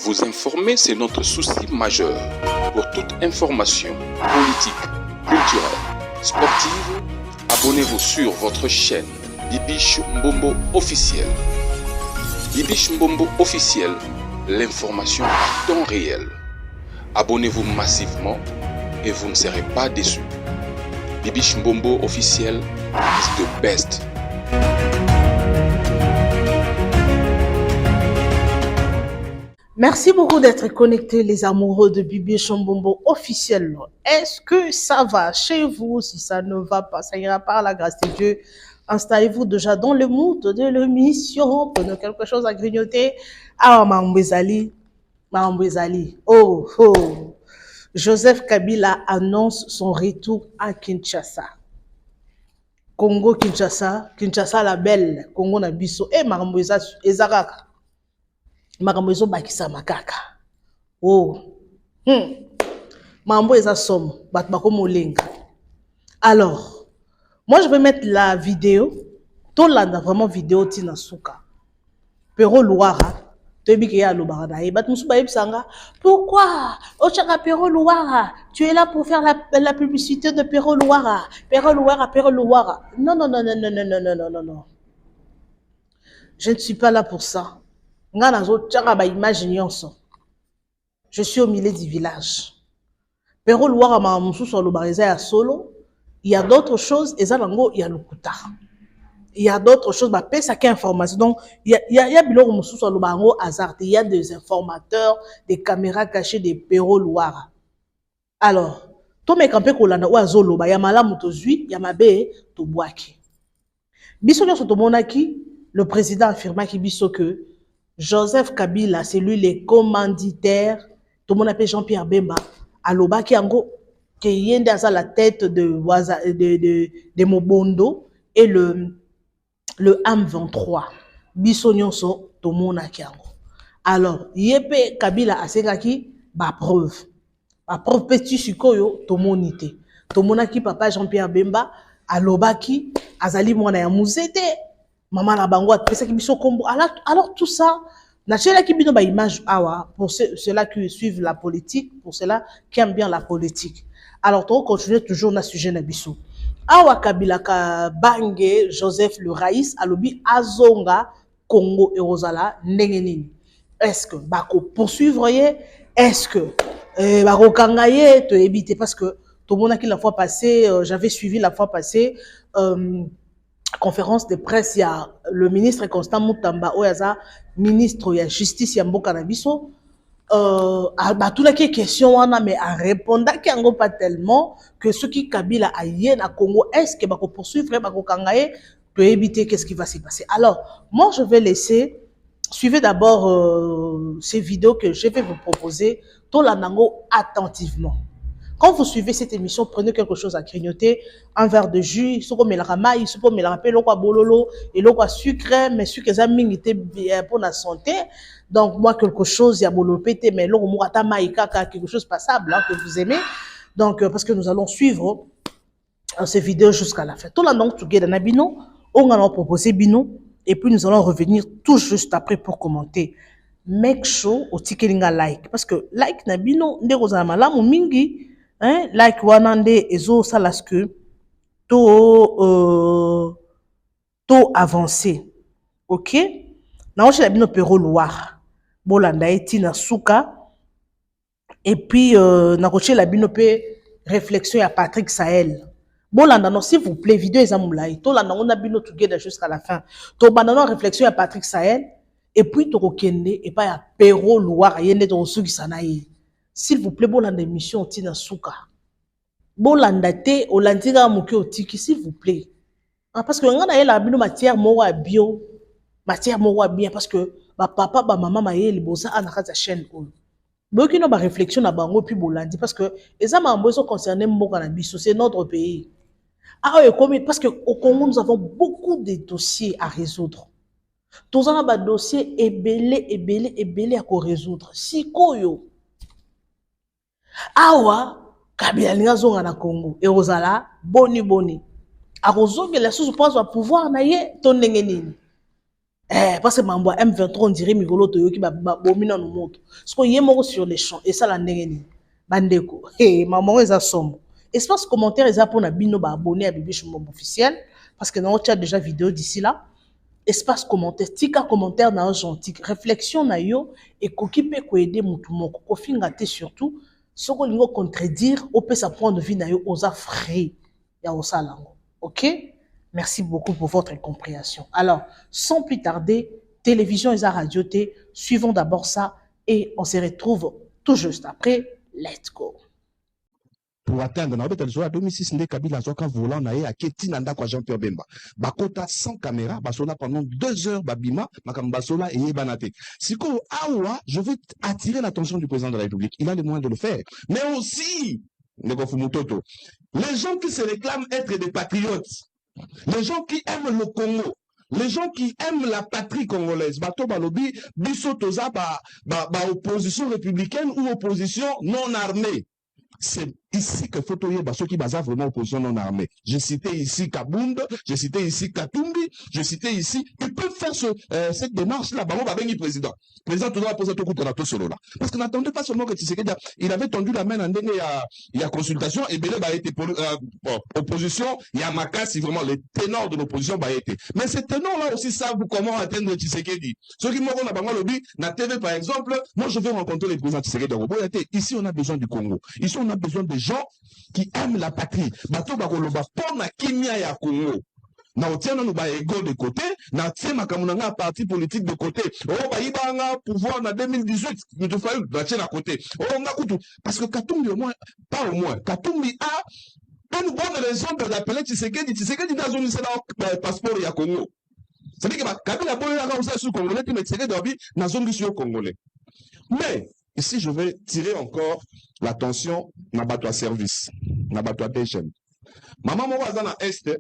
Vous informer, c'est notre souci majeur. Pour toute information politique, culturelle, sportive, abonnez-vous sur votre chaîne Bibiche Mbombo officiel. Bibiche Mbombo officiel, l'information à temps réel. Abonnez-vous massivement et vous ne serez pas déçus. Bibiche Mbombo officiel is the best. Merci beaucoup d'être connectés, les amoureux de Bibiche Mbombo officiel. Est-ce que ça va chez vous? Si ça ne va pas, ça ira par la grâce de Dieu. Installez-vous déjà dans le mood de l'émission. Prenez quelque chose à grignoter. Ah, Mambezali. Oh, oh. Joseph Kabila annonce son retour à Kinshasa. Congo-Kinshasa. Kinshasa la belle. Congo na biso. Eh, Ezaraka. Makambo bakisa makaka. Oh. Mambo eza somme. Bat bakomo lenga. Alors, moi je vais mettre la vidéo. Tolanda vraiment vidéo tina suka. Pero Louara. Pourquoi? Ochaka Pero Louara, tu es là pour faire la publicité de Pero Louara. Pero Louara, Pero Louara. Non, non, non, non, non, non, non, non, non, non. Je ne suis pas là pour ça. Je suis au milieu du village. Pero Louara, ma moussou sur le baréza à solo. Il y a d'autres choses, et ça, il y a le kuta. Il y a d'autres choses, bah, ça qui information. Donc, il y a il y a des informateurs, des caméras cachées, des Pero Louara. Alors, to me campé kolanda ou azolo, bah, ya mala mutozui, ya mabe, to boaki. Biso nyo soto monaki, le président affirma qui biso que Joseph Kabila, c'est lui le commanditaire, tout le monde appelle Jean-Pierre Bemba, aloba ki ango, qui yende à la tête de Mobondo et le AM23. Biso nyonso to mona kiango. Alors, yepe Kabila asekaki ba preuve. Ba preuve petit sikoyo to monité. To monaki papa Jean-Pierre Bemba alobaki azali mwana ya muzete. Maman na bango atpesaki biso kombo. Alors tout ça, na chela ki bino ba image awa pour ceux-là qui suivent la politique, pour ceux-là qui aiment bien la politique. Alors, on continue toujours na sujet na biso. Awa Kabila ka bange Joseph le Raïs alobi azonga Congo et Rosala ndengenini. Est-ce que bako poursuivre ye? Est-ce que bako kangaye te éviter parce que tout le monde qui la fois passée j'avais suivi la fois passée conférence de presse il y a le ministre Constant Mutamba oyaza ministre ya justice ya mboka na biso tout la question mais à répondre qui en pas tellement que ceux qui Kabila aïe à Congo est-ce que bako poursuivre bako kangaye peut éviter qu'est-ce qui va se passer. Alors moi je vais laisser suivez d'abord ces vidéos que je vais vous proposer tout l'anango attentivement. Quand vous suivez cette émission, prenez quelque chose à grignoter, un verre de jus, ce qu'on met la ramaille, ce qu'on met la rappel, l'eau bololo, et l'eau sucre, mais sucre ça était bien pour la santé. Donc moi quelque chose, il y a bololo pété, mais l'eau mourata maïka, quelque chose passable hein, que vous aimez. Donc parce que nous allons suivre ces vidéos jusqu'à la fin. Tout là donc together na bino, on a proposé bino, et puis nous allons revenir tout juste après pour commenter. Make sure au tikelinga like, parce que like na bino ndeko za malamu mingi. Hein, like wanande ezo salaske to avancé. OK? Na oche la bino Pero Louara. Bolanda eti na suka. Et puis na oche la bino pe réflexion à Patrick Sahel. Bolanda non s'il vous plaît vidéo ezamulai. To la na on a bino together jusqu'à la fin. To banana réflexion à Patrick Sahel et puis to kokende et pas ya Pero Louara yende to suki sanayi. S'il vous plaît, bolanda émission tina souka. Bolanda te olandira moke otiki s'il vous plaît. Ah, parce que on a la bino matière mowa bio, matière mowa bien parce que ba papa ba maman maye libosa anakata chaîne ko. Boki no ba réflexion na bango puis bolandi parce que les amambos sont concernés mboka na biso, c'est notre pays. Ah comme parce que au Congo nous avons beaucoup de dossiers à résoudre. Tous on a ba dossier ebelé à ko résoudre. Sikoyo awa Kabila linga zonga na Congo et ozala boni akozongela sous pense pouvoir na ye to ndenge nini Parce que mambo M23 on dirait Mikolo Toyoki bomina no moto. Parce que yemo sur les champs et ça la ndengeni. Bandeko. Maman eza sombre. Espace commentaire eza pour na bino ba abonné à Bibi Shumombo officiel parce que dans déjà vidéo d'ici là. Espace commentaire, tika commentaire na gentil. Réflexion na yo et koki pe ko aider mutu moko. Ko finga te surtout soko lingo contredire au peut sa point de vue na yo oza frais ya osalango. OK? Merci beaucoup pour votre compréhension. Alors, sans plus tarder, télévision et radio T, suivons d'abord ça et on se retrouve tout juste après. Let's go. Pour atteindre na obeta zoa 2006 ndé Kabila zoka volant na ye a keti nanda kwa Jean-Pierre Bemba. Bakota sans caméra, basola pendant 2 heures babima, makam basola et banate. Siko awa, je veux attirer l'attention du président de la République. Il a les moyens de le faire. Mais aussi, les gens qui se réclament être des patriotes, les gens qui aiment le Congo, les gens qui aiment la patrie congolaise, bato balobi, biso toza ba opposition républicaine ou opposition non armée. C'est ici que Fotoye Basoki Baza vraiment opposition non armée. J'ai cité ici Kabund, j'ai cité ici Katumbi, j'ai cité ici. Ils peuvent faire cette démarche-là. Bah, on va venir président. Président, tu dois poser tout coup de solo là. Parce qu'on n'attendait pas seulement que Tshisekedi, il avait tendu la main en dernier il y a consultation et Belé a été opposition. Il y a Maka, si vraiment les ténors de l'opposition a été. Mais ces ténors-là aussi savent comment atteindre Tshisekedi. Ceux qui m'ont dit, lobby, na TV par exemple, moi je vais rencontrer les présidents Tshisekedi. Ici on a besoin du Congo. Ici on a besoin des gens qui aiment la patrie. Bato bakoloba pona kimia ya Congo. Na otiana no ba ego de côté, na tsema kamunanga parti politique de côté. Oh ba ibanga pouvoir na 2018, il te fallu ba tiena à côté. Oh ngakutu parce que Katumbi au moins pas au moins. Katumbi a une bonne raison d'appeler Tshisekedi. Tshisekedi dans zone c'est là passeport ya Congo. Ça veut dire que Kabila boya ka usa sur congolais mais Tshisekedi dobi na zone sur congolais. Mais ici, je vais tirer encore l'attention na bateau service, na bateau attention. Maman moko aza na est,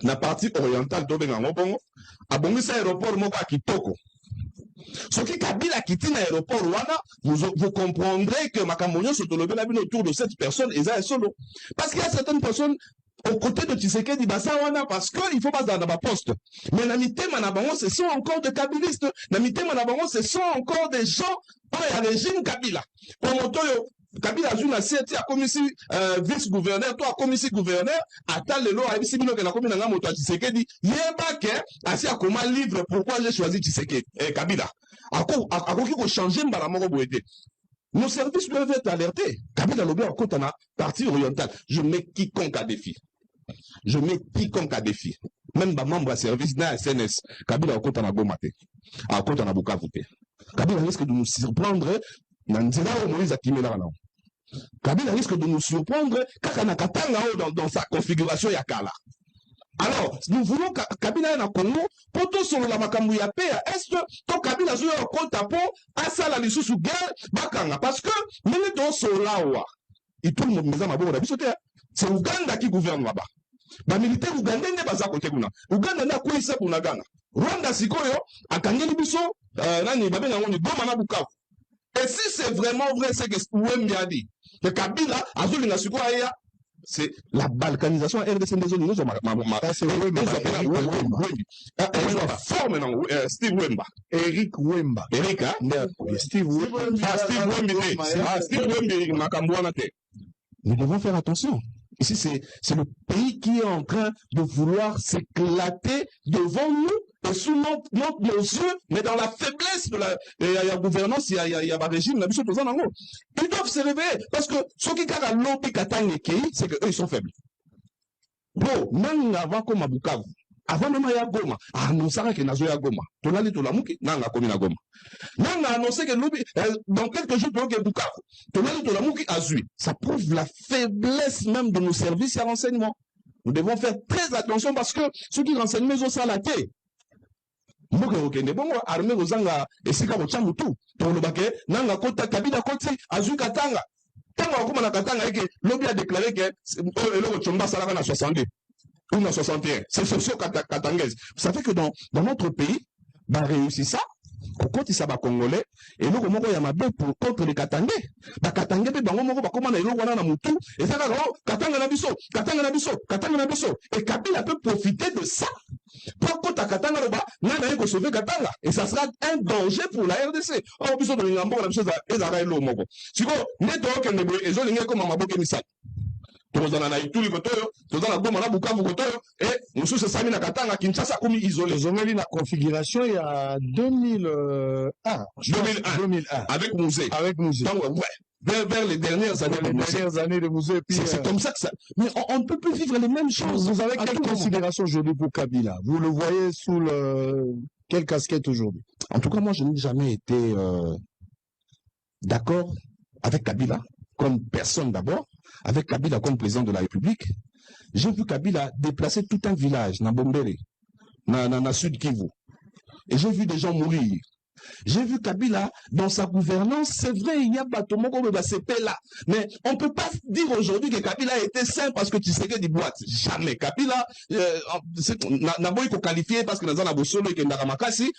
na partie orientale to benga ngobongo, abongisa aéroport moko kitoko. Soki Kabila kiti na aéroport wana, vous comprendrez que makambo nyonso tolobi na bino autour de cette personne eza solo. Parce qu'il y a certaines personnes aux côtés de Tshisekedi Bassawana parce qu'il faut pas dans ma poste. Mais Namité Manabango, ce sont encore des kabilistes. Namité Manabango, ce sont encore des gens par le régime Kabila. Comme Otoyo, Kabila a joué la CET, a commis vice-gouverneur, toi a commis gouverneur, attends le lot, a dit que la commune n'a pas Tshisekedi. Yébake, assis à comment livre pourquoi j'ai choisi Tshisekedi, Kabila. À quoi qu'il faut changer Mbaramoro Boété. Nos services doivent être alertés. Kabila Lobé en côte en partie orientale. Je mets quiconque à défi. Je mets quiconque à défi. Même ma membre à service d'un SNS. Kabila en côte en Gomate. En côte en Bukavu. Kabila risque de nous surprendre. Nandira au Moïse Akimela. Kabila risque de nous surprendre dans sa configuration Yakala. Alors, nous voulons Kabila na Congo, pour tout sur la makambu ya paix, est-ce que Kabila sur le compte à pont, à ça la lissou sous guerre, bakanga, parce que, nous sommes sur là-haut, et tout le monde, mes amis, c'est Ouganda qui gouverne là-bas. Les militaires ougandais ne sont pas côté kuna. Ouganda n'a quoi ça pour Nagana. Rwanda sikoyo, a kangeli biso, nani, babe na ngoni, goma na Bukavu. Et si c'est vraiment vrai, c'est que Ouem a dit, que Kabila, azuli na sikoya, c'est la balkanisation RDC des zones. Nous Steve Wemba. Eric Wemba. Eric, hein? Steve Wemba. Steve Wemba. Nous devons faire attention. Ici, c'est le pays qui est en train de vouloir s'éclater devant nous et sous nos yeux, mais dans la faiblesse de la gouvernance, il y a un régime, ils doivent se réveiller. Parce que ceux qui ont l'obé c'est qu'eux, ils sont faibles. Bon, même avant comme à Bukavu, avant même à Goma, nous savons que nous avons Goma. Tonali Tolamuki, nous avons commis à Goma. Nous avons annoncé que dans quelques jours, nous avons Bukavu. Tonali Tolamuki a Zui. Ça prouve la faiblesse même de nos services et renseignements. Nous devons faire très attention parce que ceux qui renseignent, ils ont ça à la tête. Mboke okende bongo armée ozanga esika bocha mutu to lobake nanga kota Kabila koti azu katanga tanga okuma na katanga eke lobby a déclaré que eloko chomba salaka na 62 ou na 61 c'est socio katangaise. Ça fait que dans notre pays ba réussi ça kokoti ça ba congolais et loko moko ya mabe pour contre les katangais ba katangais pe bango moko ba koma na eloko wana na mutu et ça katanga na biso et Kabila peut profiter de ça Pourquoi ta Katanga là-bas, n'a pas sauver Katanga. Et ça sera un danger pour la RDC. En plus, on a une bonne chose à Ezaraïlo Mogo. Si vous, n'êtes pas qu'un nébré, et je l'ai comme un mabo qui tozana na ituli kotoyo tozana goma na bukavu kotoyo et mususu sami na katanga Kinshasa komi isolé tozongeli na configuration il y a 2001 avec musée donc ouais vers les dernières années de musée c'est comme ça que ça mais on ne peut plus vivre les mêmes choses. Vous avez quelle considération aujourd'hui pour Kabila? Vous le voyez sous quelle casquette aujourd'hui? En tout cas, moi je n'ai jamais été d'accord avec Kabila comme personne d'abord, avec Kabila comme président de la République. J'ai vu Kabila déplacer tout un village, dans Bombele, dans Sud Kivu. Et j'ai vu des gens mourir. J'ai vu Kabila dans sa gouvernance. C'est vrai, il y a pas tout le monde comme CP là. Mais on ne peut pas dire aujourd'hui que Kabila était sain parce que tu sais que des boîtes. Jamais. Kabila, n'a pas été qualifié parce que dans un abosolo et que Naramakasi,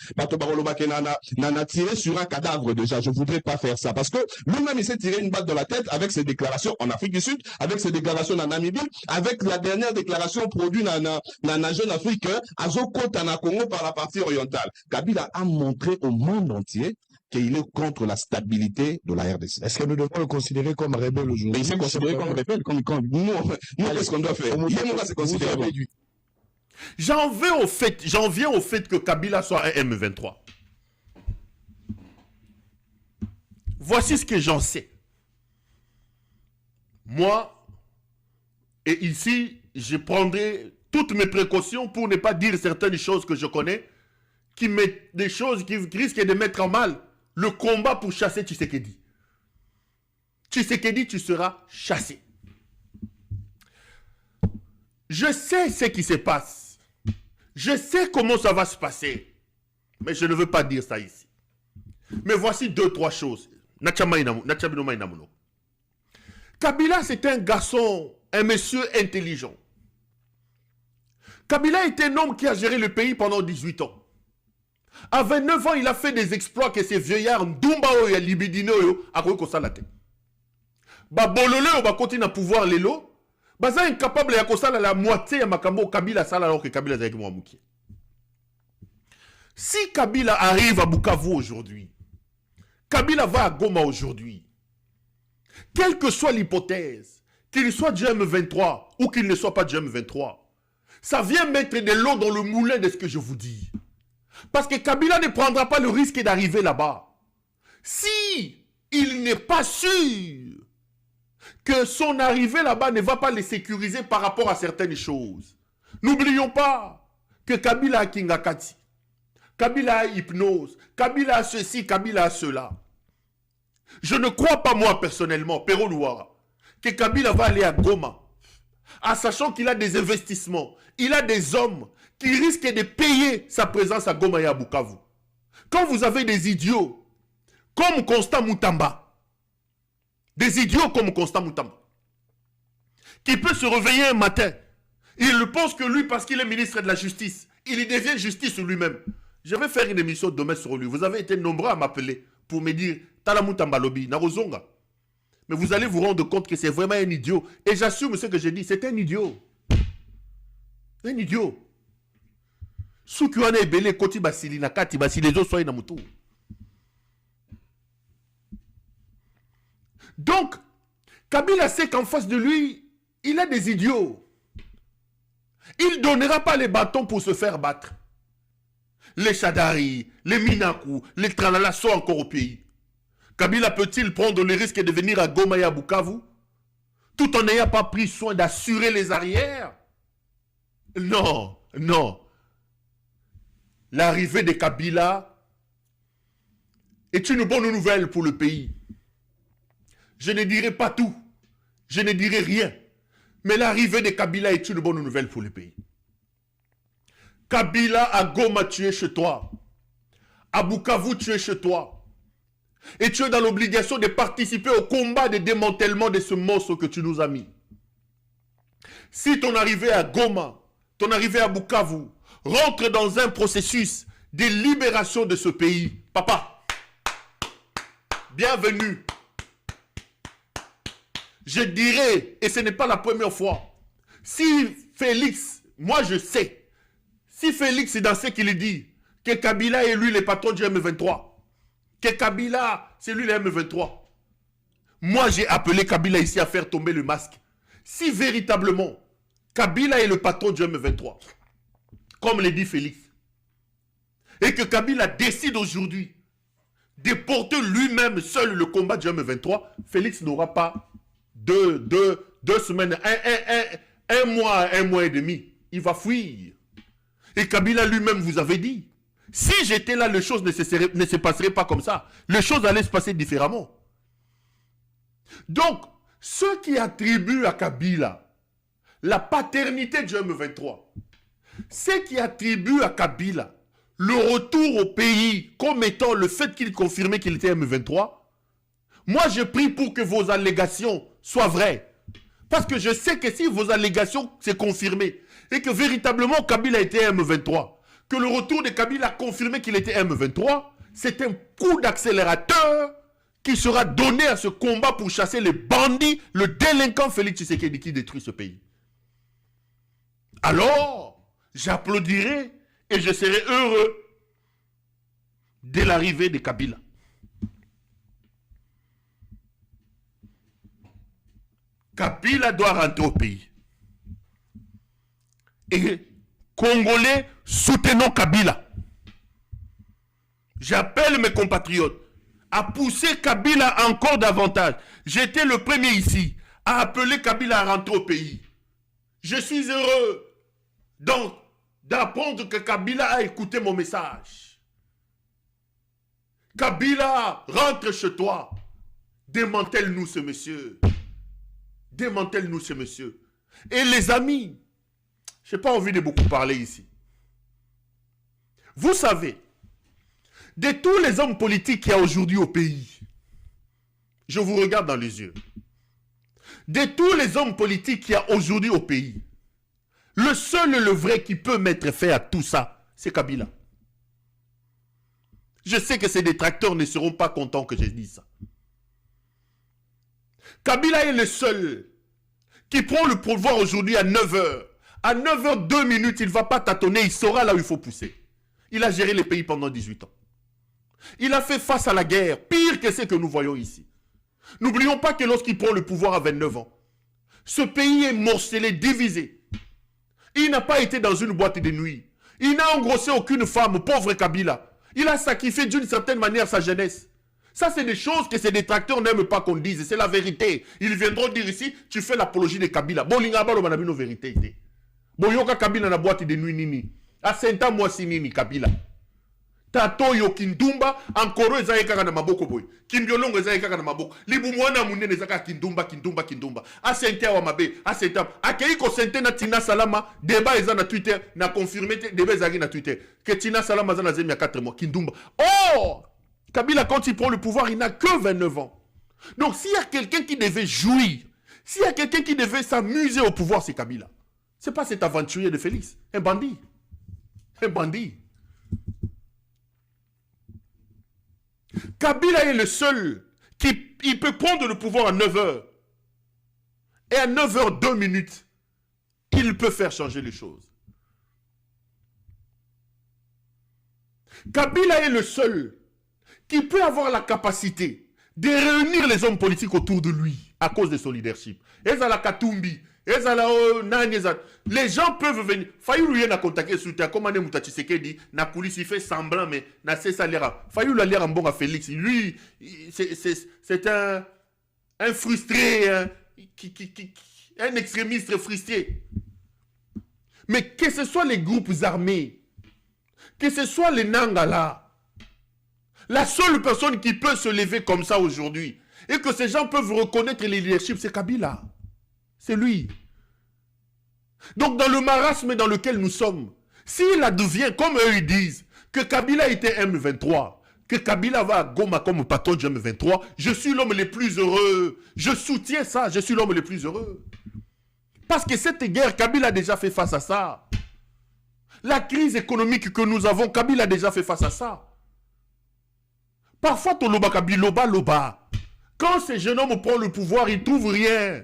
n'a tiré sur un cadavre déjà. Je voudrais pas faire ça parce que lui-même il s'est tiré une balle dans la tête avec ses déclarations en Afrique du Sud, avec ses déclarations en Namibie, avec la dernière déclaration produite dans Jeune Afrique, à Zokota, na Congo par la partie orientale. Kabila a montré au monde entier qu'il est contre la stabilité de la RDC. Est-ce que nous devons le considérer comme rebelle aujourd'hui? Mais il s'est considéré comme rebelle, comme nous qu'est-ce qu'on doit faire? J'en viens au fait que Kabila soit un M23. Voici ce que j'en sais. Moi, et ici, je prendrai toutes mes précautions pour ne pas dire certaines choses que je connais, qui mettent des choses qui risquent de mettre en mal le combat pour chasser Tshisekedi. Tshisekedi, tu seras chassé. Je sais ce qui se passe. Je sais comment ça va se passer. Mais je ne veux pas dire ça ici. Mais voici 2-3 choses. Kabila, c'est un garçon, un monsieur intelligent. Kabila est un homme qui a géré le pays pendant 18 ans. À 29 ans, il a fait des exploits que ces vieillards Ndumba et Libidino a reconstaté. Bolole va continuer à pouvoir les lots. Baza incapable de faire la moitié de Makambo Kabila sala alors que Kabila est avec moi. Si Kabila arrive à Bukavu aujourd'hui, Kabila va à Goma aujourd'hui, quelle que soit l'hypothèse, qu'il soit GM23 ou qu'il ne soit pas GM23, ça vient mettre de l'eau dans le moulin de ce que je vous dis. Parce que Kabila ne prendra pas le risque d'arriver là-bas. Si il n'est pas sûr que son arrivée là-bas ne va pas les sécuriser par rapport à certaines choses. N'oublions pas que Kabila a Kingakati, Kabila a hypnose, Kabila a ceci, Kabila a cela. Je ne crois pas moi personnellement, Pero Louara, que Kabila va aller à Goma, en sachant qu'il a des investissements, il a des hommes qui risquent de payer sa présence à Goma et à Bukavu. Quand vous avez des idiots comme Constant Moutamba, des idiots comme Constant Moutamba, qui peut se réveiller un matin, il pense que lui, parce qu'il est ministre de la Justice, il y devient justice lui-même. Je vais faire une émission demain sur lui. Vous avez été nombreux à m'appeler pour me dire Tala Moutamba Lobby, Narozonga. Mais vous allez vous rendre compte que c'est vraiment un idiot. Et j'assume ce que j'ai dit, c'est un idiot. Un idiot. Soukuane Ebele, Koti Basili, Nakati Basili, les autres soient Namutu. Donc, Kabila sait qu'en face de lui, il a des idiots. Il ne donnera pas les bâtons pour se faire battre. Les Chadari, les Minakou, les Tralala sont encore au pays. Kabila peut-il prendre le risque de venir à Goma et à Bukavu, tout en n'ayant pas pris soin d'assurer les arrières? Non, non. L'arrivée de Kabila est une bonne nouvelle pour le pays. Je ne dirai pas tout. Je ne dirai rien. Mais l'arrivée de Kabila est une bonne nouvelle pour le pays. Kabila à Goma, tu es chez toi. À Bukavu, tu es chez toi. Et tu es dans l'obligation de participer au combat de démantèlement de ce monstre que tu nous as mis. Si ton arrivée à Goma, ton arrivée à Bukavu, rentre dans un processus de libération de ce pays, papa, bienvenue. Je dirais, et ce n'est pas la première fois, si Félix, moi je sais, Si Félix est dans ce qu'il dit, que Kabila est lui le patron du M23, que Kabila, c'est lui le M23. Moi, j'ai appelé Kabila ici à faire tomber le masque. Si véritablement, Kabila est le patron du M23, comme le dit Félix, et que Kabila décide aujourd'hui de porter lui-même seul le combat du M23, Félix n'aura pas deux semaines, un mois et demi. Il va fuir. Et Kabila lui-même vous avait dit, si j'étais là, les choses ne se passeraient pas comme ça. Les choses allaient se passer différemment. Donc, ceux qui attribuent à Kabila la paternité du M23, ceux qui attribuent à Kabila le retour au pays comme étant le fait qu'il confirmait qu'il était M23, moi je prie pour que vos allégations soient vraies. Parce que je sais que si vos allégations s'est confirmées et que véritablement Kabila était M23, que le retour de Kabila a confirmé qu'il était M23, c'est un coup d'accélérateur qui sera donné à ce combat pour chasser les bandits, le délinquant Félix Tshisekedi qui détruit ce pays. Alors, j'applaudirai et je serai heureux dès l'arrivée de Kabila. Kabila doit rentrer au pays. Et Congolais, soutenons Kabila. J'appelle mes compatriotes à pousser Kabila encore davantage. J'étais le premier ici à appeler Kabila à rentrer au pays. Je suis heureux donc d'apprendre que Kabila a écouté mon message. Kabila, rentre chez toi. Démantèle-nous ce monsieur. Démantèle-nous ce monsieur. Et les amis, je n'ai pas envie de beaucoup parler ici. Vous savez, de tous les hommes politiques qu'il y a aujourd'hui au pays, je vous regarde dans les yeux. De tous les hommes politiques qu'il y a aujourd'hui au pays, le seul et le vrai qui peut mettre fin à tout ça, c'est Kabila. Je sais que ces détracteurs ne seront pas contents que je dise ça. Kabila est le seul qui prend le pouvoir aujourd'hui à 9h. À 9h, 2 minutes, il ne va pas tâtonner, il saura là où il faut pousser. Il a géré les pays pendant 18 ans. Il a fait face à la guerre, pire que ce que nous voyons ici. N'oublions pas que lorsqu'il prend le pouvoir à 29 ans, ce pays est morcelé, divisé. Il n'a pas été dans une boîte de nuit. Il n'a engrossé aucune femme, pauvre Kabila. Il a sacrifié d'une certaine manière sa jeunesse. Ça, c'est des choses que ces détracteurs n'aiment pas qu'on dise. C'est la vérité. Ils viendront dire ici, tu fais l'apologie de Kabila. Bolinga balo manabino vérité. Boyoka Kabila na boîte de nuit nini. Asenta mwasi nini Kabila. Tato yo kindumba, ankoro eza yekaka na maboko boy. Kimbiolongo eza yekaka na maboko. Libu mwana munene zaka kindumba. Asente wa mabe, asente. Akeiko sente na Tina Salama, débat eza na Twitter, na confirmé débat eza na Twitter. Que Tina Salama eza na zemi ya 4 mois, kindumba. Oh! Kabila, quand il prend le pouvoir, il n'a que 29 ans. Donc, s'il y a quelqu'un qui devait jouir, s'il y a quelqu'un qui devait s'amuser au pouvoir, c'est Kabila. Ce n'est pas cet aventurier de Félix. Un bandit. Un bandit. Kabila est le seul qui peut prendre le pouvoir à 9h. Et à 9h, 2 minutes, il peut faire changer les choses. Kabila est le seul qui peut avoir la capacité de réunir les hommes politiques autour de lui à cause de son leadership. Ezala Katumbi, Ezala Nani, les gens peuvent venir. Fayulu n'a contacté sur terre, comme Ane Tshisekedi, na coulisse, il fait semblant, mais na c'est ça l'air. Fayulu a l'air en bon à Félix. Lui, c'est un frustré, un extrémiste frustré. Mais que ce soit les groupes armés, que ce soit les Nangala, la seule personne qui peut se lever comme ça aujourd'hui et que ces gens peuvent reconnaître les leaderships, c'est Kabila. C'est lui. Donc dans le marasme dans lequel nous sommes, s'il advient, comme eux ils disent, que Kabila était M23, que Kabila va à Goma comme patron du M23, je suis l'homme le plus heureux. Je soutiens ça, je suis l'homme le plus heureux. Parce que cette guerre, Kabila a déjà fait face à ça. La crise économique que nous avons, Kabila a déjà fait face à ça. Parfois, Toloba Kabila, loba. Quand ces jeunes hommes prennent le pouvoir, ils ne trouvent rien.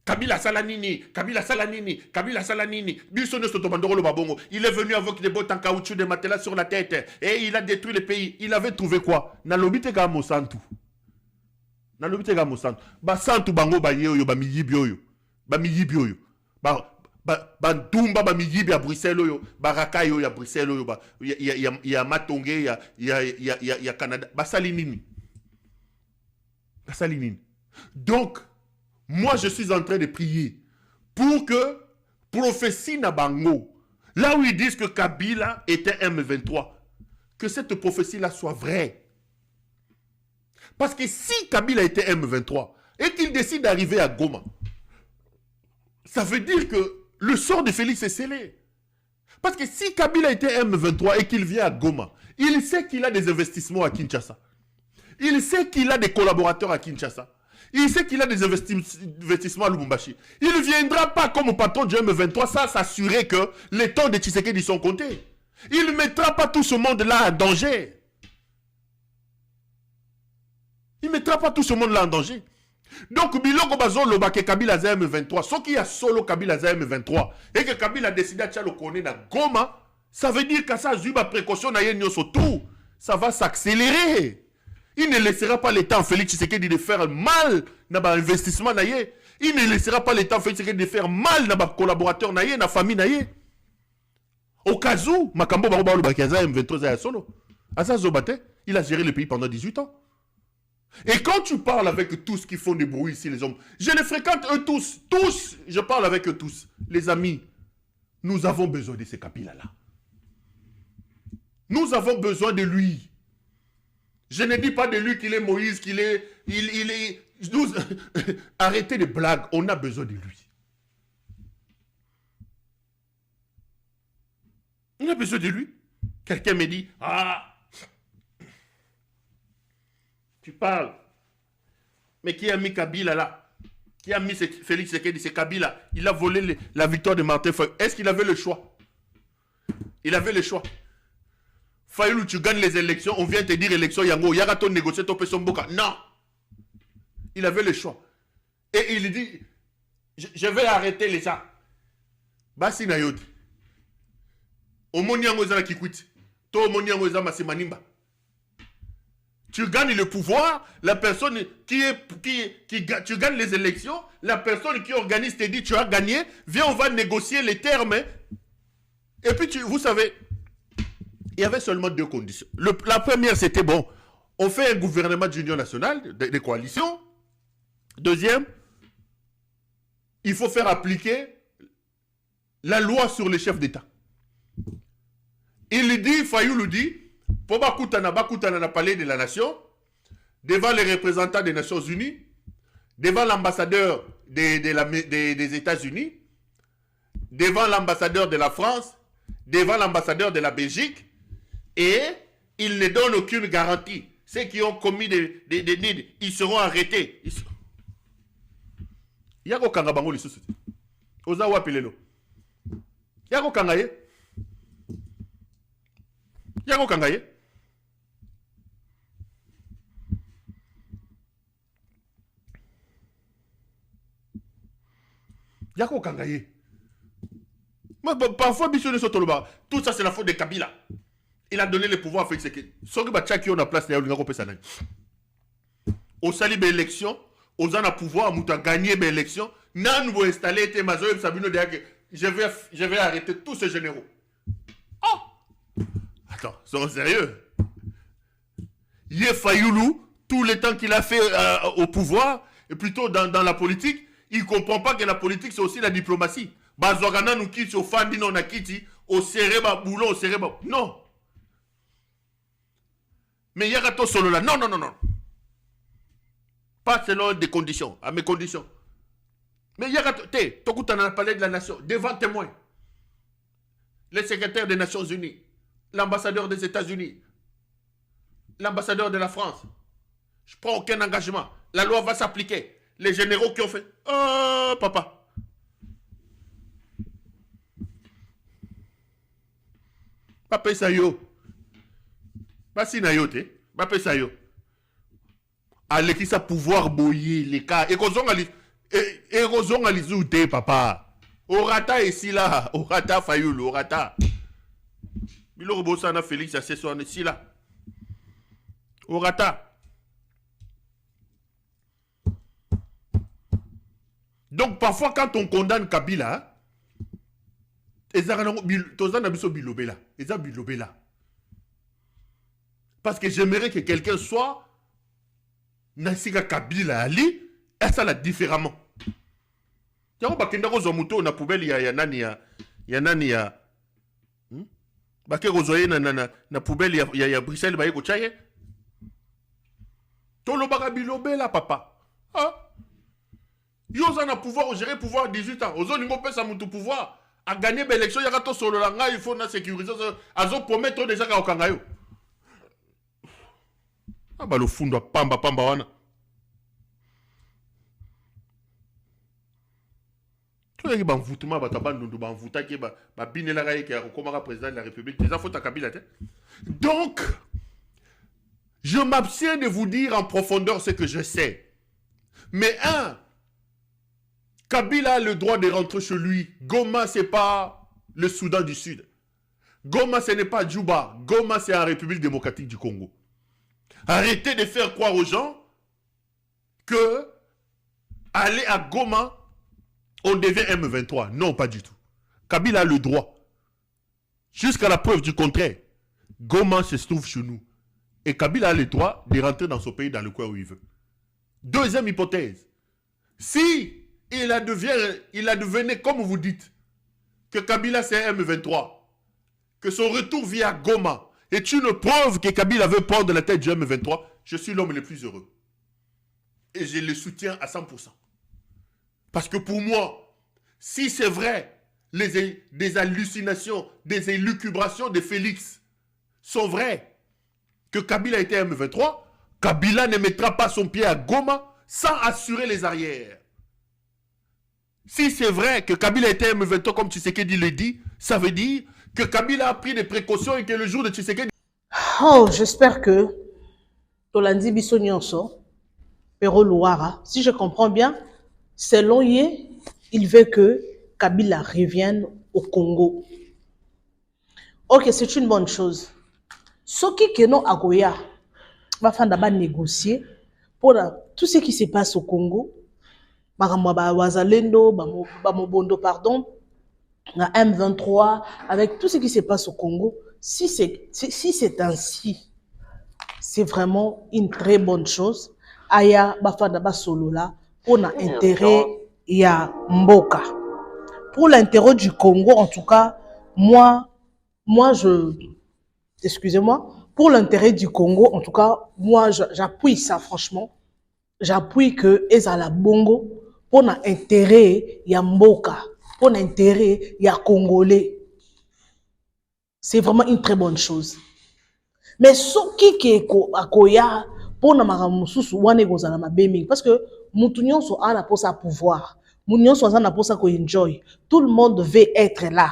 Kabila Salanini, Kabila Salanini, Kabila Salanini. Il est venu avec des bottes en caoutchouc, des matelas sur la tête. Et il a détruit le pays. Il avait trouvé quoi? Nalobite ga Mosantu. Nalobite ga Mosantu. Ba Santu bango ba yeyo, ba miyibi oyo. Ba miyibi oyo. Ba Ndumba ba miyibi à Bruxelles oyo. Ba Raka yo ya Bruxelles oyo. Ya Matonge, ya Canada. Ba Salinini. Ba Salinini. Donc, moi, je suis en train de prier pour que prophétie Nabango, là où ils disent que Kabila était M23, que cette prophétie-là soit vraie. Parce que si Kabila était M23 et qu'il décide d'arriver à Goma, ça veut dire que le sort de Félix est scellé. Parce que si Kabila était M23 et qu'il vient à Goma, il sait qu'il a des investissements à Kinshasa. Il sait qu'il a des collaborateurs à Kinshasa. Il sait qu'il a des investissements à Lubumbashi. Il ne viendra pas comme patron du M23 sans s'assurer que les temps de Tshisekedi sont comptés. Il ne mettra pas tout ce monde-là en danger. Il ne mettra pas tout ce monde-là en danger. Donc, Biloko Bazo Lobake Kabila za M23, ce qui a solo Kabila za M23, et que Kabila a décidé à le connaître dans Goma, ça veut dire que ça a eu ma précaution, ça va s'accélérer. Il ne laissera pas le temps Félix Tshisekedi de faire mal dans l'investissement. Il ne laissera pas le temps Félix Tshisekedi de faire mal dans les collaborateurs, dans la famille. Au cas où, Makambo Baroba Bakaza M23 solo. Asa Zobate, il a géré le pays pendant 18 ans. Et quand tu parles avec tous qui font du bruit ici, les hommes, je les fréquente eux tous, je parle avec eux tous. Les amis, nous avons besoin de ces Kabila-là. Nous avons besoin de lui. Je ne dis pas de lui qu'il est Moïse, qu'il est... Arrêtez les blagues, on a besoin de lui. On a besoin de lui. Quelqu'un me dit, tu parles. Mais qui a mis Kabila là? Qui a mis Félix Tshisekedi, c'est Kabila. Il a volé la victoire de Martin Fayulu. Est-ce qu'il avait le choix? Il avait le choix. Fayulu, tu gagnes les élections, on vient te dire élection Yango, Yagaton négocier ton son boka. Non. Il avait le choix. Et il dit, je vais arrêter les gens. Basi na yoti. Omoni yango za kikwiti. To omoni yango za masemanimba. Tu gagnes le pouvoir, la personne tu gagnes les élections, la personne qui organise te dit tu as gagné, viens on va négocier les termes. Et puis vous savez, il y avait seulement deux conditions. La première, c'était bon, on fait un gouvernement d'union nationale, de coalition. Deuxième, il faut faire appliquer la loi sur les chefs d'État. Il dit, Fayulu dit, pour Bakutana na palais de la nation, devant les représentants des Nations Unies, devant l'ambassadeur des États-Unis, devant l'ambassadeur de la France, devant l'ambassadeur de la Belgique, et il ne donne aucune garantie. Ceux qui ont commis des nids, ils seront arrêtés. Yako kanga bango li société. Oza wapilelo. Yako kanga ye. Yako kanga ye. Yako kanga ye. Parfois, tout ça c'est la faute de Kabila. Il a donné le pouvoir à Félix Tshisekedi. Soki Bachaki on a place là où personne. Au sali be élection, aux gens à pouvoir muta gagner be élection, nan vous installer te mazo et Sabino de je vais arrêter tous ces généraux. Oh! Attends, sont sérieux? Yé Fayulu, tout le temps qu'il a fait au pouvoir, et plutôt dans la politique, il ne comprend pas que la politique c'est aussi la diplomatie. Bazogana nous quitte au fandino na kiti, au sereba boulot, au sereba. Non! Mais Yagato solo là, non. Pas selon des conditions, à mes conditions. Mais Yagato, Tokuta dans le palais de la nation, devant témoin. Le secrétaire des Nations Unies, l'ambassadeur des États-Unis, l'ambassadeur de la France. Je prends aucun engagement. La loi va s'appliquer. Les généraux qui ont fait, oh papa. Papa Sayo. Basi na yo te, ba pesa yo. Aleki sa pouvoir boyer les cas et kozonga Et Roson a les outils, papa. Orata ici là. Orata Fayoul, Orata. Bilo Bosana Félix, c'est son ici là. Orata. Donc parfois quand on condamne Kabila, parce que j'aimerais que quelqu'un soit Nassika Kabila Ali, et ça là différemment. Tiens, bakenda ko zomuto na poubelle ya nani ya Baké rozoye na poubelle ya Bruxelles ba yeko chaye. Tolo baka bilobe là papa. Ah. Yo na pouvoir gérer pouvoir 18 ans. Ozo lingo pesa mutu pouvoir a gagner l'élection ya kato solo la nga il faut na sécuriser azo promettre déjà ka okanga yo. Ah bah le fundo pamba wana. Tout les ban voutuma ba tabandu ban voutaki ba binela ka yeke comme président de la République. Déjà faut ta Kabila té. Donc je m'abstiens de vous dire en profondeur ce que je sais. Mais Kabila a le droit de rentrer chez lui. Goma, c'est pas le Soudan du Sud. Goma, ce n'est pas Djouba. Goma, c'est la République démocratique du Congo. Arrêtez de faire croire aux gens que aller à Goma, on devient M23. Non, pas du tout. Kabila a le droit. Jusqu'à la preuve du contraire. Goma se trouve chez nous. Et Kabila a le droit de rentrer dans son pays dans le coin où il veut. Deuxième hypothèse. Si il a devenu, comme vous dites, que Kabila c'est M23, que son retour via Goma est une preuve que Kabila veut prendre la tête du M23, je suis l'homme le plus heureux. Et je le soutiens à 100%. Parce que pour moi, si c'est vrai, des hallucinations, des élucubrations de Félix sont vraies, que Kabila était M23, Kabila ne mettra pas son pied à Goma sans assurer les arrières. Si c'est vrai que Kabila était M23 comme Tshisekedi le dit, ça veut dire que Kabila a pris des précautions et que le jour de Tshisekedi... Oh, j'espère que Tolandi Biso Nyonso, Pero Louara, si je comprends bien, selon Yé, il veut que Kabila revienne au Congo. Ok, c'est une bonne chose. Ce qui est non Agoya va faire d'abord négocier pour tout ce qui se passe au Congo. Wazalendo, Bamobondo, pardon, la M23, avec tout ce qui se passe au Congo, si c'est ainsi, c'est vraiment une très bonne chose. Aya Bafadaba Solola, on a intérêt ya Mboka. Pour l'intérêt du Congo, en tout cas, excusez-moi, pour l'intérêt du Congo, en tout cas, moi, j'appuie ça, franchement. J'appuie que Ezala Bongo, pour l'intérêt ya Mboka, pour l'intérêt ya Congolais. C'est vraiment une très bonne chose. Mais ce qui est akoya pour na maramususu wane gozala mabemi parce que mutunyon so ana pour sa pouvoir. Mutunyon so ana pour sa ko enjoy. Tout le monde veut être là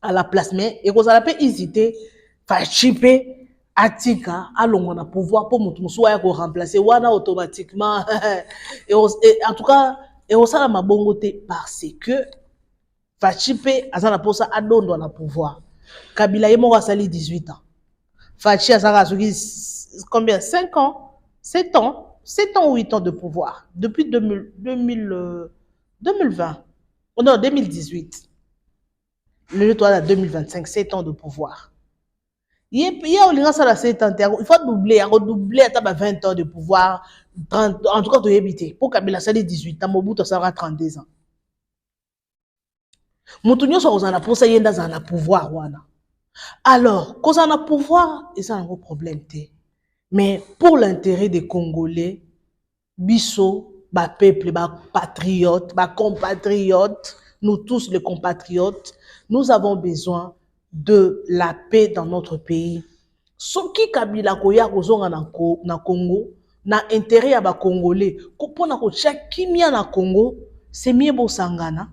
à la place mais et gozala peut hésiter fa chiper atika alongo na pouvoir pour mutu musu ya ko remplacer wana automatiquement et en tout cas et osala mabongo te parce que fa chiper azana pour ça adondo na pouvoir. Kabila yemo asali 18 ans. Fachi Azara combien 5 ans 7 ans 7 ans ou 8 ans de pouvoir depuis 2020 non 2018 le toit à 2025 7 ans de pouvoir il y a au ça la 7 ans il faut doubler à 20 ans de pouvoir 30, en tout cas de éviter pour Kabila ça 18 ans Mobutu ça aura 32 ans Mutunyo so ozana pour ça yenda za na pouvoir wana. Alors, quand on a pouvoir, c'est un gros problème. Mais pour l'intérêt des Congolais, Bisso, peuple, patriotes, compatriotes, nous tous les compatriotes, nous avons besoin de la paix dans notre pays. Ce qui Kabila koya kozonga na Congo, na intérêt à ba Congolais, kopona ko chakimia na Congo, c'est mieux bo sangana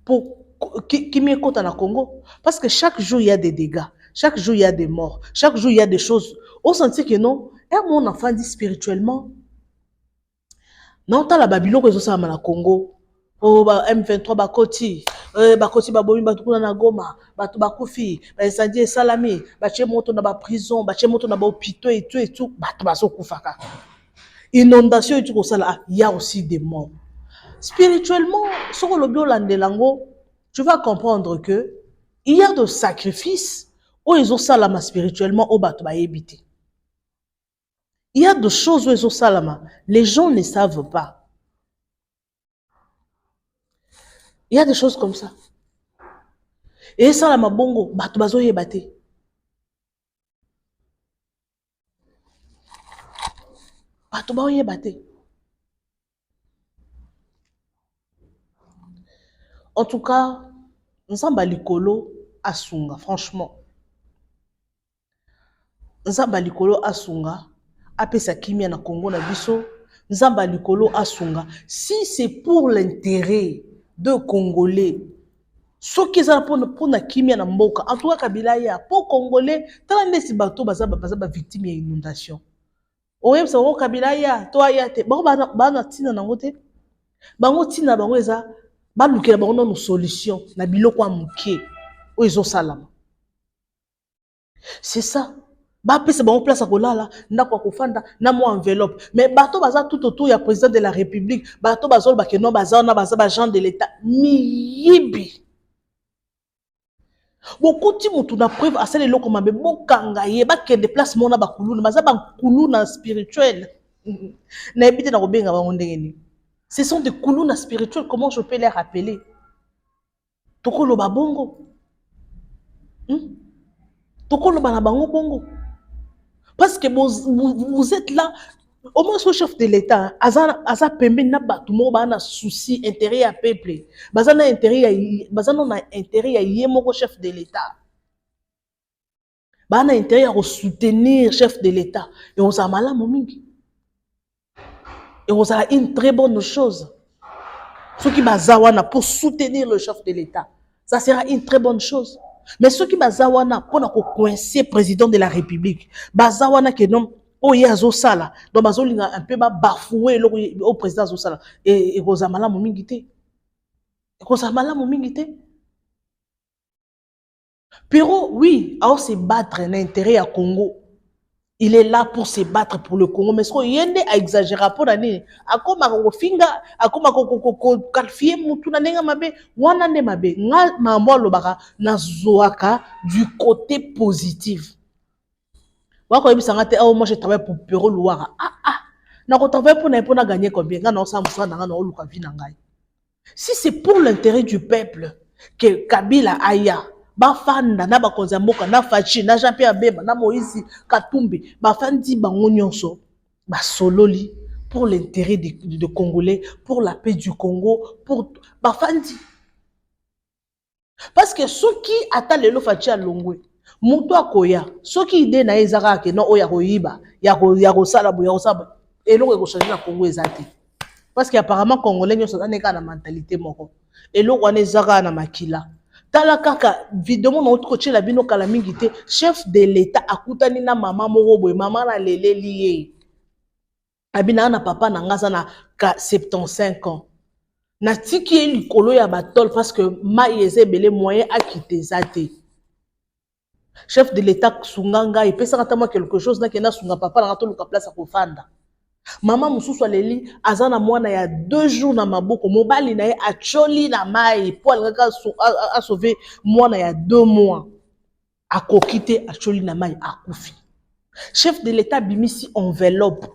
pour qui m'y écoute en Congo. Parce que chaque jour, il y a des dégâts. Chaque jour, il y a des morts. Chaque jour, il y a des choses. On sentit que non, et mon enfant dit spirituellement, Non, t'as la Babylone que ça na Congo. Oh, ba M23 bakoti. Bakoti babomi batukuna na Goma. Batu bakufi. Ba incendie salami. Ba che moto na ba prison. Ba che moto na ba hôpitaux et tout et tout. Batu baso kufaka. Inondation et tout comme ça là. Il y a aussi des morts. Spirituellement, sur le bio landelango, tu vas comprendre que il y a de sacrifices où ils ont salama spirituellement au batu ba ebité. Il y a des choses où ils ont salama. Les gens ne savent pas. Il y a des choses comme ça. Et ça, la mabongo, bato bazo yebate. Bato bazo yebate. En tout cas, Nzamba likolo asunga, franchement. Nzamba likolo asunga, apesa kimia na Congo na biso. Nzamba likolo asunga. Si c'est pour l'intérêt de Congolais, ce qui est pour na kimia na mboka, en tout cas Kabila ya pour Congolais, tant nesi bato baza victime ya inondation. Oyem sa wo Kabila ya to ya te. Bango bana tina nango te. Bango tina bango eza ba lukela bango na solution na biloko amuke o ezo salama. C'est ça. Ba pesa bango place à kolala ndako kofanda na mo enveloppe. Mais bato baza tout autour ya président de la République, bato bazol ba keno baza na baza ba gens de l'état miyibi. Beaucoup de mutu na preuve à celle loko mabe bokanga ye ba ke déplacement na bakulu na baza ba kulu na spirituel. Na ebite na kobenga bango ndenge. Ce sont des koulouna spirituels, comment je peux les rappeler? Tokolo ba bongo. Tokolo ba na bango bongo. Parce que vous êtes là, au moins ce chef de l'État, aza pembe na batu mo ba na souci intérêt à peuple. Baza na intérêt ya yemoko chef de l'État. Ba na intérêt à soutenir chef de l'État. Et on sa mala momingi. Et on a une très bonne chose. Ceux qui bazawana pour soutenir le chef de l'État, ça sera une très bonne chose. Mais ceux qui bazawana pour coincer président de la République, bazawana que non, oh yazo sala, donc bazolinga un peu bafouer au président Zosala et Rosamala Momingité. Rosamala Momingité. Pero oui, alors se battre un intérêt à Congo. Il est là pour se battre pour le Congo. Mais ce qu'il y a exagéré pour l'année. A comme à finga, a comme à qualifier mutuna nenga mabe, wana ne mabe. Nga mambo lobaka na zoaka du côté positif. Wako yebi sangate oh moi je travaille pour Pero Louara. Na ko travailler pour na gagner combien? Nga na sa musa na na oluka vi na ngai. Si c'est pour l'intérêt du peuple que Kabila aya bafanda na bakonza mboka na Fachi na Jean-Pierre Bemba na Moïse Katumbi bafandi bango nyonso basololi pour l'intérêt de Congolais, pour la paix du Congo, pour bafandi. Parce que ceux qui attendent le Fachi à Longwe muto akoya ceux qui ide na ezaka ke no oya koyiba ya ko sala bo ya ko saba eloko ko changer na Congo ezati. Parce qu'apparemment Congolais nyonso na neka na mentalité moko eloko wana ezaka na makila. Tala kaka vidéo na autre côté la bino kala mingi te chef de l'État akutani na mama moko boye mama na lele lié abina na papa na ngaza na 75 ans na tiki likolo ya batol parce que maïeze belé moyen a quitté zate chef de l'État sunganga et pesa katama quelque chose na kena sunga papa na to luka place à kofanda mama mususu aleli azana mwana ya 2 jours na maboko mobali na ye acholi na mai po alaka a sauver mwana ya 2 mois akokite acholi na mai akufi chef de l'État bimisi enveloppe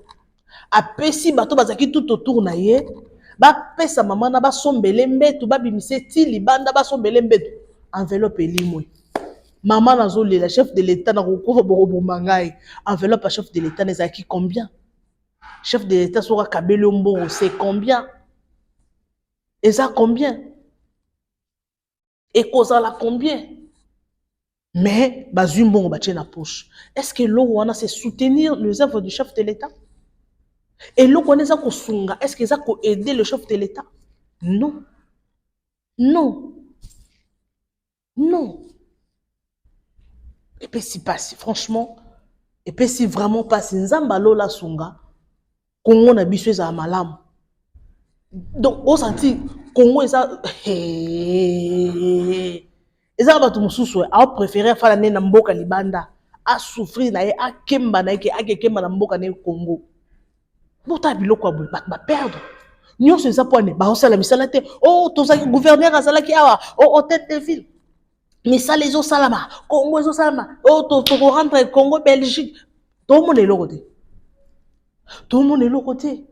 apesi bato bazaki tout autour na ye ba pesa mama na ba sombele mbetu ba bimise ti libanda ba sombele mbetu enveloppe elimwe mama nazolela chef de l'État na kokufa bokoboma ngai enveloppe à chef de l'État nezaki combien? Chef de l'État sera Kabele Mboro, c'est combien? Et ça combien? Et cause la combien? Mais Bazumbongo batche na poche. Est-ce que l'eau c'est soutenir les œuvres du chef de l'État? Et l'eau on est sunga, est-ce que ça aider le chef de l'État? Non. Non. Non. Et puis si pas, franchement, et puis si vraiment pas si nzamba lola sunga. Congo na biso eza malamu Donc, on sentit Congo et ça. Et ça va tout mon sous a préféré faire l'année na mboka libanda, a souffrir na ye, a kemba na ye, a kemba na mboka na Congo. Bota biloko boy, ba perdre. Nous c'est ça pour ne ba osala misala te. Oh, to za gouverneur azala ki awa, oh tête de ville. Misala les salama, Congo les salama. Oh, to rentre Congo Belgique. Tout le monde est là côté. Tout le monde est là côté.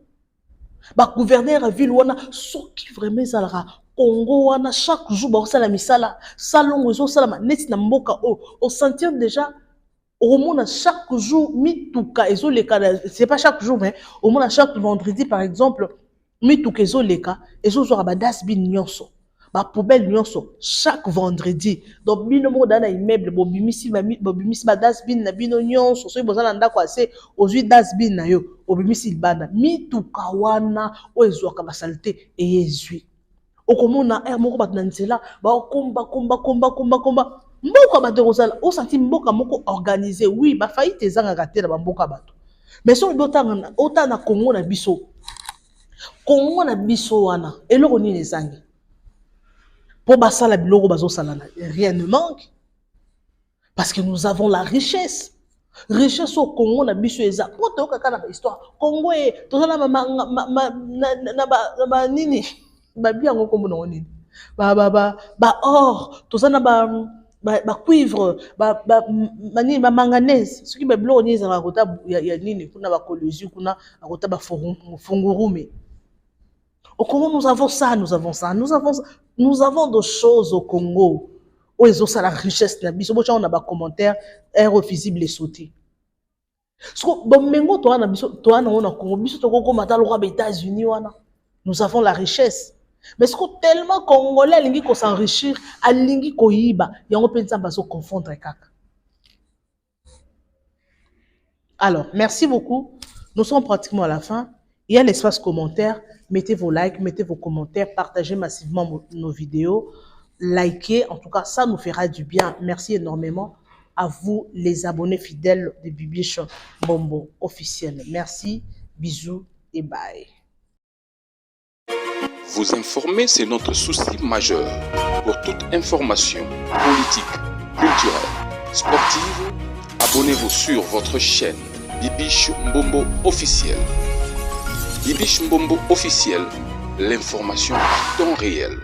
Ba gouverneur a ville wana soki vraiment zalara Congo wana chaque jour ba osala misala salongo zo salama net na mboka au sentir déjà au monde chaque jour mituka ezo leka c'est pas chaque jour mais au monde chaque vendredi par exemple mituka ezo leka ezo zo ba dasbin nyonso ba poubelle nyonso chaque vendredi donc bino mo dana immeuble bobimisi ba dasbin na bino nyonso so bozala ndako ase ozwi dasbin na yo obimisi libanda mituka wana oezwaka basalite eyezwi okomona moko bato na nzela bakomba mboka bato ekozala osanti mboka moko organisé oui bafaillite ezangaka te na bamboka bato mais soki otanga na Congo na biso wana eloko nini ezangi pour basala biloko bazosala na rien ne manque parce que nous avons la richesse au Congo na biso eza po to kaka na histoire Congo tozala ba nini ba biango kombo na nini ba or tozala ba cuivre ba nini ba manganèse ce qui ba biloko ni ezala kota ya nini kuna ba collusion kuna akota ba fungurume au Congo nous avons ça nous avons de choses au Congo où ils ont ça la richesse na biso on a ba commentaire irréfusible et sauté parce que bon mengo toi na biso toi na on Congo biso to ko mata lo ba États-Unis wana nous avons la richesse mais ce que tellement congolais lingi ko s'enrichir alingi ko yiba yango penza ba so confondre kaka. Alors merci beaucoup, nous sommes pratiquement à la fin. Il y a l'espace commentaire, mettez vos likes, mettez vos commentaires, partagez massivement nos vidéos, likez, en tout cas ça nous fera du bien. Merci énormément à vous les abonnés fidèles de Bibiche Mbombo officiel. Merci, bisous et bye. Vous informer, c'est notre souci majeur. Pour toute information politique, culturelle, sportive, abonnez-vous sur votre chaîne Bibiche Mbombo officiel. Bibiche Mbombo officiel, l'information en temps réel.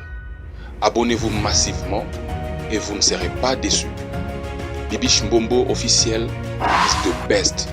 Abonnez-vous massivement et vous ne serez pas déçus. Bibiche Mbombo officiel is the best.